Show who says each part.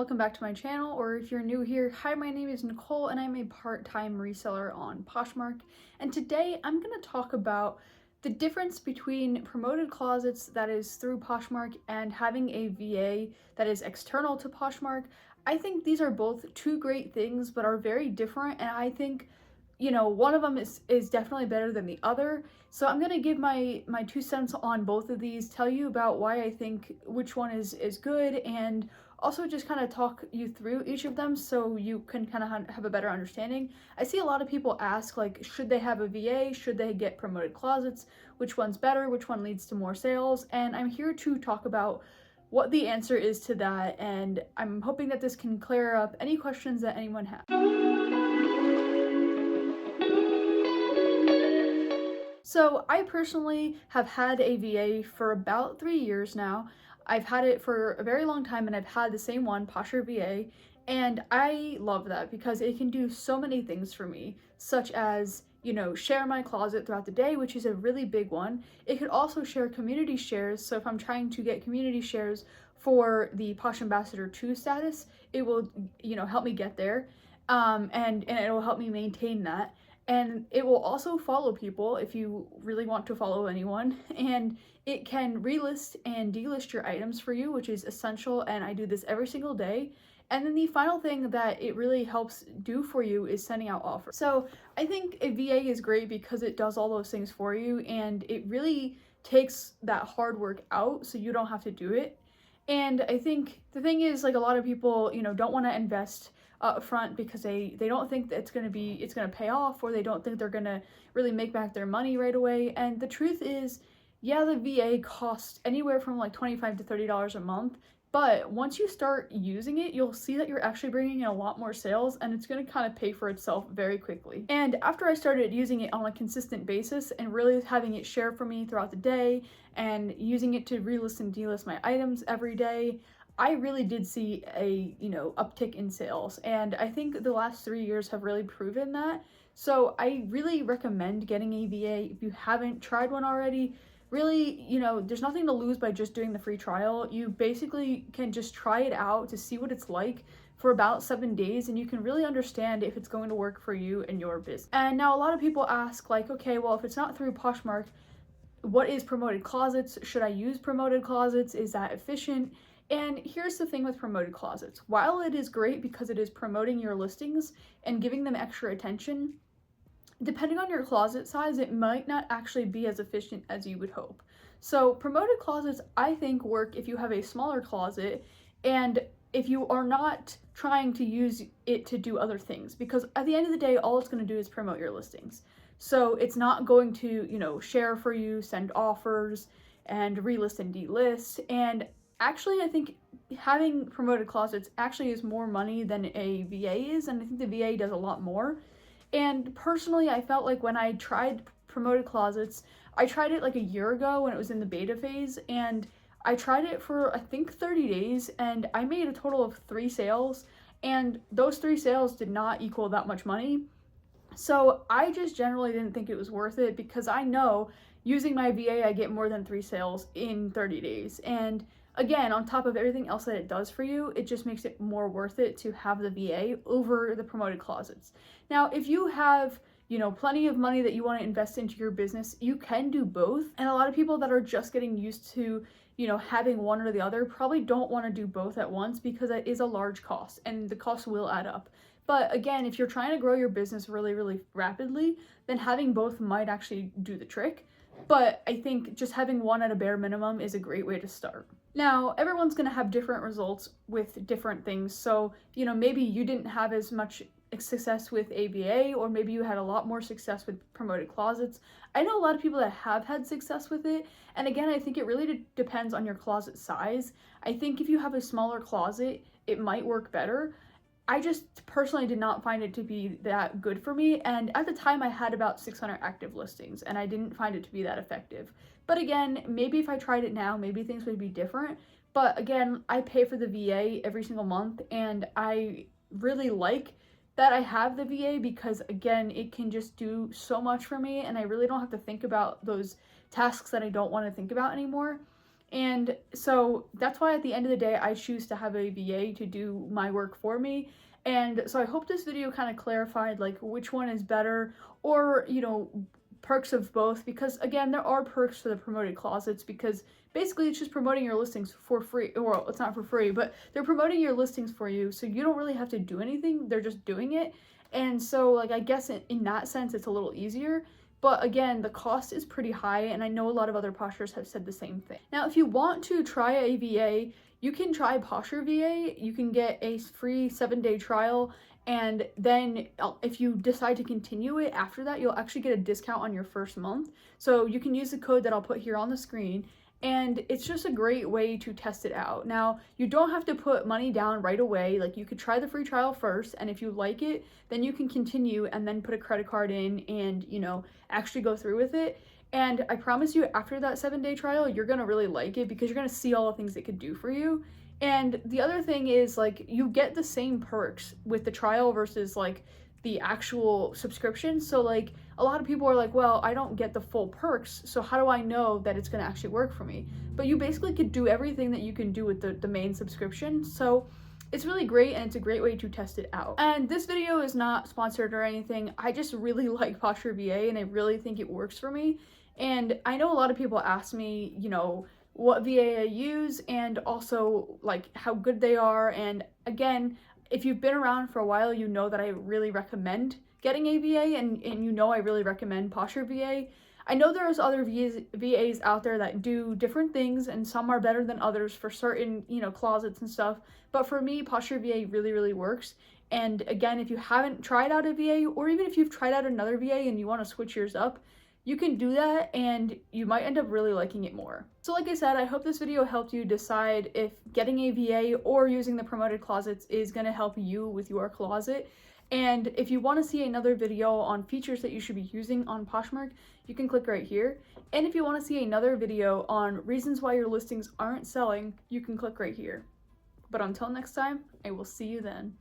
Speaker 1: welcome back to my channel, or if you're new here, hi, my name is Nicole and I'm a part-time reseller on Poshmark, and today I'm going to talk about the difference between promoted closets that is through Poshmark and having a VA that is external to Poshmark. I think these are both two great things but are very different, and I think one of them is definitely better than the other. So I'm gonna give my 2 cents on both of these, tell you about why I think which one is good, and also just kind of talk you through each of them so you can kind of have a better understanding. I see a lot of people ask, like, should they have a VA? Should they get promoted closets? Which one's better? Which one leads to more sales? And I'm here to talk about what the answer is to that, and I'm hoping that this can clear up any questions that anyone has. So I personally have had a VA for about 3 years now. I've had it for a very long time and I've had the same one, Poshmark VA, and I love that because it can do so many things for me, such as, share my closet throughout the day, which is a really big one. It could also share community shares, so if I'm trying to get community shares for the Posh Ambassador 2 status, it will, help me get there, and it will help me maintain that. And it will also follow people if you really want to follow anyone, and it can relist and delist your items for you, which is essential, and I do this every single day. And then the final thing that it really helps do for you is sending out offers. So I think a VA is great because it does all those things for you, and it really takes that hard work out so you don't have to do it. And I think the thing is, like, a lot of people, don't want to invest up front because they don't think that it's gonna pay off, or they don't think they're gonna really make back their money right away. And the truth is, yeah, the VA costs anywhere from like $25 to $30 a month, but once you start using it, you'll see that you're actually bringing in a lot more sales, and it's going to kind of pay for itself very quickly. And after I started using it on a consistent basis and really having it share for me throughout the day and using it to relist and delist my items every day, I really did see a, uptick in sales, and I think the last 3 years have really proven that. So I really recommend getting a VA if you haven't tried one already. Really, there's nothing to lose by just doing the free trial. You basically can just try it out to see what it's like for about 7 days, and you can really understand if it's going to work for you and your business. And now a lot of people ask, like, okay, well, if it's not through Poshmark, what is promoted closets? Should I use promoted closets? Is that efficient? And here's the thing with promoted closets. While it is great because it is promoting your listings and giving them extra attention, depending on your closet size, it might not actually be as efficient as you would hope. So promoted closets, I think, work if you have a smaller closet and if you are not trying to use it to do other things, because at the end of the day, all it's going to do is promote your listings. So it's not going to, share for you, send offers, and relist and delist. And actually, I think having promoted closets actually is more money than a VA is, and I think the VA does a lot more. And personally, I felt like when I tried promoted closets, I tried it like a year ago when it was in the beta phase, and I tried it for, I think, 30 days, and I made a total of 3 sales, and those 3 sales did not equal that much money. So I just generally didn't think it was worth it, because I know using my VA, I get more than 3 sales in 30 days. And again, on top of everything else that it does for you, it just makes it more worth it to have the VA over the promoted closets. Now, if you have, plenty of money that you want to invest into your business, you can do both. And a lot of people that are just getting used to, having one or the other probably don't want to do both at once, because that is a large cost and the cost will add up. But again, if you're trying to grow your business really, really rapidly, then having both might actually do the trick. But I think just having one at a bare minimum is a great way to start. Now, everyone's going to have different results with different things. So, maybe you didn't have as much success with AVA, or maybe you had a lot more success with promoted closets. I know a lot of people that have had success with it. And again, I think it really depends on your closet size. I think if you have a smaller closet, it might work better. I just personally did not find it to be that good for me, and at the time I had about 600 active listings, and I didn't find it to be that effective. But again, maybe if I tried it now, maybe things would be different. But again, I pay for the VA every single month, and I really like that I have the VA because, again, it can just do so much for me, and I really don't have to think about those tasks that I don't want to think about anymore. And so that's why at the end of the day, I choose to have a VA to do my work for me. And so I hope this video kind of clarified like which one is better, or, you know, perks of both, because again, there are perks for the promoted closets, because basically it's just promoting your listings for free. Well, it's not for free, but they're promoting your listings for you, so you don't really have to do anything, they're just doing it. And so like I guess in that sense it's a little easier. But again, the cost is pretty high, and I know a lot of other postures have said the same thing. Now, if you want to try a VA, you can try Posture VA. You can get a free 7-day trial, and then if you decide to continue it after that, you'll actually get a discount on your first month. So you can use the code that I'll put here on the screen, and it's just a great way to test it out. Now, you don't have to put money down right away. Like, you could try the free trial first, and if you like it, then you can continue and then put a credit card in and, you know, actually go through with it. And I promise you, after that 7-day trial, you're gonna really like it, because you're gonna see all the things it could do for you. And the other thing is, like, you get the same perks with the trial versus like the actual subscription. So like a lot of people are like, well, I don't get the full perks, so how do I know that it's going to actually work for me? But you basically could do everything that you can do with the main subscription. So it's really great, and it's a great way to test it out. And this video is not sponsored or anything. I just really like Posture VA, and I really think it works for me. And I know a lot of people ask me, you know, what VA I use, and also like how good they are. And again, if you've been around for a while, you know that I really recommend getting a VA, and you know I really recommend Posture VA. I know there's other VAs out there that do different things, and some are better than others for certain, you know, closets and stuff. But for me, Posture VA really, really works. And again, if you haven't tried out a VA, or even if you've tried out another VA and you want to switch yours up, you can do that, and you might end up really liking it more. So like I said, I hope this video helped you decide if getting a VA or using the promoted closets is going to help you with your closet. And if you want to see another video on features that you should be using on Poshmark, you can click right here. And if you want to see another video on reasons why your listings aren't selling, you can click right here. But until next time, I will see you then.